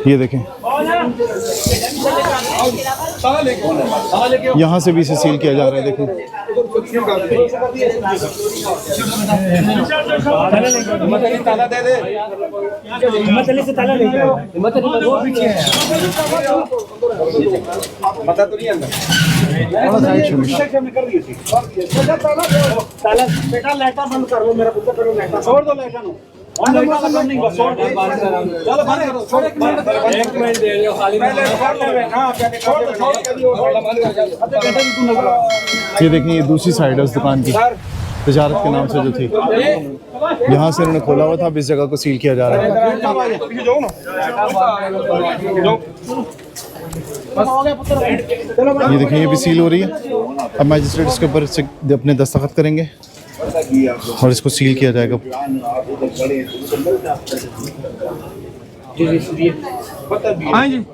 ये देखें, यहाँ से भी इसे सील किया जा रहा है। देखें, ताला दे दे, से ताला लेके पता तो नहीं अंदर ताला बेटा लाइटर बंद कर लो, मेरा पुत्र करो लाइटर छोड़ दो, लाइटर नो चलो बंद करो, छोड़ एक मिनट दे लो खाली, पहले छोड़ ले। हां पहले छोड़ दो, ये देखें, ये दूसरी साइड है उस दुकान की, तिजारत के नाम से जो थी। यहाँ से इन्होंने खोला हुआ था, अब इस जगह को सील किया जा रहा है। ये देखिए, ये भी सील हो रही है। अब मैजिस्ट्रेट इसके ऊपर से अपने दस्तखत करेंगे और इसको सील किया जाएगा। हाँ जी।